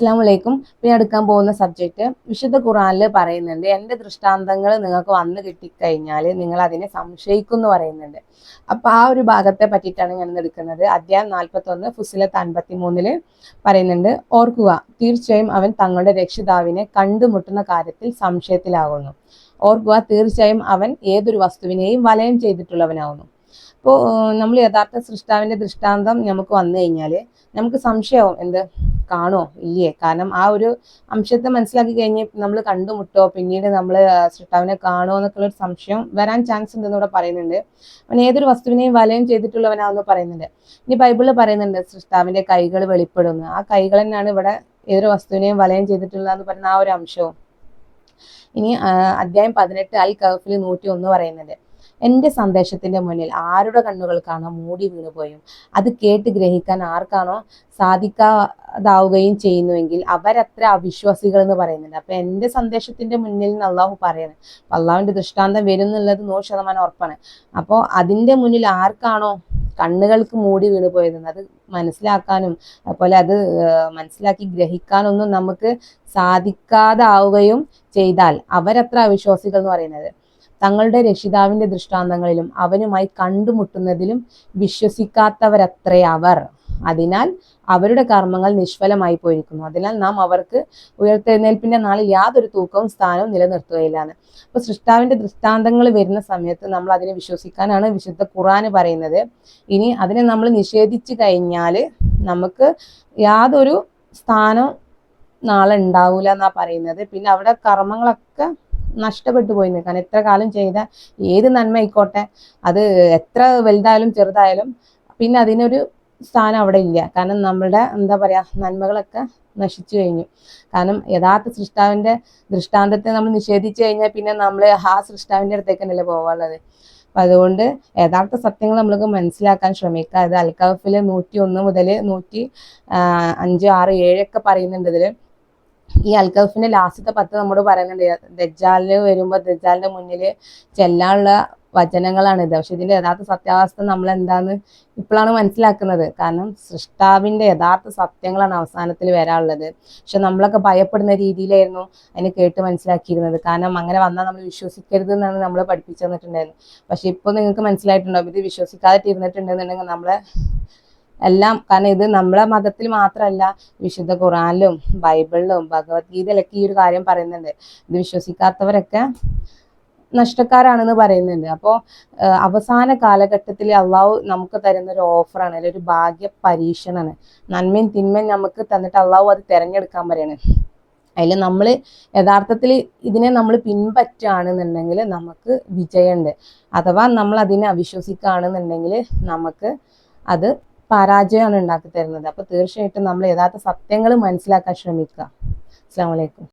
അസ്സലാമലൈക്കും. പിന്നെ എടുക്കാൻ പോകുന്ന സബ്ജക്റ്റ് വിശുദ്ധ ഖുർആനിൽ പറയുന്നുണ്ട്, എൻ്റെ ദൃഷ്ടാന്തങ്ങൾ നിങ്ങൾക്ക് വന്നു കിട്ടിക്കഴിഞ്ഞാൽ നിങ്ങൾ അതിനെ സംശയിക്കും എന്ന് പറയുന്നുണ്ട്. അപ്പൊ ആ ഒരു ഭാഗത്തെ പറ്റിയിട്ടാണ് ഞാൻ എടുക്കുന്നത്. അധ്യായം 41 ഫുസിലത്ത് 53 പറയുന്നുണ്ട്, ഓർക്കുക, തീർച്ചയായും അവൻ തങ്ങളുടെ രക്ഷിതാവിനെ കണ്ടുമുട്ടുന്ന കാര്യത്തിൽ സംശയത്തിലാകുന്നു. ഓർക്കുക, തീർച്ചയായും അവൻ ഏതൊരു വസ്തുവിനെയും വലയം ചെയ്തിട്ടുള്ളവനാകുന്നു. ഇപ്പോൾ നമ്മൾ യഥാർത്ഥ സൃഷ്ടാവിന്റെ ദൃഷ്ടാന്തം നമുക്ക് വന്നു കഴിഞ്ഞാൽ നമുക്ക് സംശയമാവും, എന്ത് കാണോ ഇല്ലേ? കാരണം ആ ഒരു അംശത്തെ മനസ്സിലാക്കി കഴിഞ്ഞ് നമ്മൾ കണ്ടുമുട്ടോ, പിന്നീട് നമ്മൾ സൃഷ്ടാവിനെ കാണുമോ എന്നൊക്കെയുള്ള ഒരു സംശയം വരാൻ ചാൻസ് ഉണ്ടെന്ന് ഇവിടെ പറയുന്നുണ്ട്. അവൻ ഏതൊരു വസ്തുവിനെയും വലയം ചെയ്തിട്ടുള്ളവനാണെന്ന് പറയുന്നുണ്ട്. ഇനി ബൈബിളിൽ പറയുന്നുണ്ട് സൃഷ്ടാവിന്റെ കൈകൾ വെളിപ്പെടുന്നു. ആ കൈകൾ തന്നെയാണ് ഇവിടെ ഏതൊരു വസ്തുവിനെയും വലയം ചെയ്തിട്ടുള്ളതെന്ന് പറയുന്ന ആ ഒരു അംശവും. ഇനി അധ്യായം 18 അൽ കഹ്ഫിൽ 101 പറയുന്നുണ്ട്, എൻ്റെ സന്ദേശത്തിന്റെ മുന്നിൽ ആരുടെ കണ്ണുകൾക്കാണോ മൂടി വീണുപോയും അത് കേട്ട് ഗ്രഹിക്കാൻ ആർക്കാണോ സാധിക്കാതാവുകയും ചെയ്യുന്നുവെങ്കിൽ അവരത്ര അവിശ്വാസികൾ എന്ന് പറയുന്നുണ്ട്. അപ്പൊ എൻ്റെ സന്ദേശത്തിന്റെ മുന്നിൽ നിന്ന് അള്ളാഹു പറയണം, അള്ളാഹുവിന്റെ ദൃഷ്ടാന്തം വരും എന്നുള്ളത് 100% ഉറപ്പാണ്. അപ്പോൾ അതിന്റെ മുന്നിൽ ആർക്കാണോ കണ്ണുകൾക്ക് മൂടി വീണു പോയതെന്ന് അത് മനസ്സിലാക്കാനും അതുപോലെ അത് മനസ്സിലാക്കി ഗ്രഹിക്കാനൊന്നും നമുക്ക് സാധിക്കാതാവുകയും ചെയ്താൽ അവരത്ര അവിശ്വാസികൾ എന്ന് പറയുന്നത്. തങ്ങളുടെ രക്ഷിതാവിന്റെ ദൃഷ്ടാന്തങ്ങളിലും അവനുമായി കണ്ടുമുട്ടുന്നതിലും വിശ്വസിക്കാത്തവരത്രേ അവർ. അതിനാൽ അവരുടെ കർമ്മങ്ങൾ നിഷ്ഫലമായി പോയിരിക്കുന്നു. അതിനാൽ നാം അവർക്ക് ഉയർത്തെഴുന്നേൽപ്പിന്റെ നാളിൽ യാതൊരു തൂക്കവും സ്ഥാനവും നിലനിർത്തുകയില്ലാന്ന്. അപ്പൊ സൃഷ്ടാവിന്റെ ദൃഷ്ടാന്തങ്ങൾ വരുന്ന സമയത്ത് നമ്മൾ അതിനെ വിശ്വസിക്കാനാണ് വിശുദ്ധ ഖുർആൻ പറയുന്നത്. ഇനി അതിനെ നമ്മൾ നിഷേധിച്ചു കഴിഞ്ഞാൽ നമുക്ക് യാതൊരു സ്ഥാനവും നാളെ ഉണ്ടാവൂല എന്നാ പറയുന്നത്. പിന്നെ അവിടെ കർമ്മങ്ങളൊക്കെ നഷ്ടപ്പെട്ടു പോയി നിൽക്കാൻ, എത്ര കാലം ചെയ്ത ഏത് നന്മ ആയിക്കോട്ടെ, അത് എത്ര വലുതായാലും ചെറുതായാലും പിന്നെ അതിനൊരു സ്ഥാനം അവിടെ ഇല്ല. കാരണം നമ്മളുടെ എന്താ പറയാ, നന്മകളൊക്കെ നശിച്ചു കഴിഞ്ഞു. കാരണം യഥാർത്ഥ സൃഷ്ടാവിന്റെ ദൃഷ്ടാന്തത്തെ നമ്മൾ നിഷേധിച്ചു കഴിഞ്ഞാൽ പിന്നെ നമ്മൾ ആ സൃഷ്ടാവിന്റെ അടുത്തേക്ക് തന്നെയല്ലേ പോവാനുള്ളത്. അപ്പൊ അതുകൊണ്ട് യഥാർത്ഥ സത്യങ്ങൾ നമ്മൾക്ക് മനസ്സിലാക്കാൻ ശ്രമിക്കുക. അത് അൽ കഹ്ഫിൽ 101 മുതൽ 105, 6, 7 ഒക്കെ പറയുന്നുണ്ട് ഇതില്. ഈ അൽ കഹ്ഫിന്റെ ലാസ്റ്റത്തെ 10 നമ്മോട് പറയുന്നുണ്ട്, ദജ്ജാലിന് വരുമ്പോൾ ദജ്ജാലിന്റെ മുന്നിൽ ചെല്ലാനുള്ള വചനങ്ങളാണിത്. പക്ഷെ ഇതിന്റെ യഥാർത്ഥ സത്യാവസ്ഥ നമ്മൾ എന്താന്ന് ഇപ്പോഴാണ് മനസ്സിലാക്കുന്നത്. കാരണം സൃഷ്ടാവിന്റെ യഥാർത്ഥ സത്യങ്ങളാണ് അവസാനത്തിൽ വരാനുള്ളത്. പക്ഷെ നമ്മളൊക്കെ ഭയപ്പെടുന്ന രീതിയിലായിരുന്നു അതിനെ കേട്ട് മനസ്സിലാക്കിയിരുന്നത്. കാരണം അങ്ങനെ വന്നാൽ നമ്മൾ വിശ്വസിക്കരുത് എന്നാണ് നമ്മളെ പഠിപ്പിച്ചു തന്നിട്ടുണ്ടായിരുന്നു. പക്ഷെ ഇപ്പൊ നിങ്ങൾക്ക് മനസ്സിലായിട്ടുണ്ടാവും, ഇത് വിശ്വസിക്കാതെ ഇരുന്നിട്ടുണ്ടെന്നുണ്ടെങ്കിൽ നമ്മളെ എല്ലാം, കാരണം ഇത് നമ്മളെ മതത്തിൽ മാത്രമല്ല, വിശുദ്ധ ഖുറാനിലും ബൈബിളിലും ഭഗവത്ഗീതയിലൊക്കെ ഈ ഒരു കാര്യം പറയുന്നുണ്ട്. ഇത് വിശ്വസിക്കാത്തവരൊക്കെ നഷ്ടക്കാരാണെന്ന് പറയുന്നുണ്ട്. അപ്പോൾ അവസാന കാലഘട്ടത്തിൽ അള്ളാഹു നമുക്ക് തരുന്ന ഒരു ഓഫറാണ്, അല്ലെങ്കിൽ ഒരു ഭാഗ്യ പരീക്ഷണമാണ്. നന്മയും തിന്മയും നമുക്ക് തന്നിട്ട് അള്ളാഹു അത് തിരഞ്ഞെടുക്കാൻ പറയാണ്. അതിൽ നമ്മൾ യഥാർത്ഥത്തിൽ ഇതിനെ നമ്മൾ പിൻപറ്റുകയാണെന്നുണ്ടെങ്കിൽ നമുക്ക് വിജയമുണ്ട്. അഥവാ നമ്മൾ അതിനെ അവിശ്വസിക്കുകയാണെന്നുണ്ടെങ്കിൽ നമുക്ക് അത് പരാജയമാണ് ഉണ്ടാക്കി തരുന്നത്. അപ്പൊ തീർച്ചയായിട്ടും നമ്മൾ യഥാർത്ഥ സത്യങ്ങൾ മനസ്സിലാക്കാൻ ശ്രമിക്കുക. അസ്സലാമു അലൈക്കും.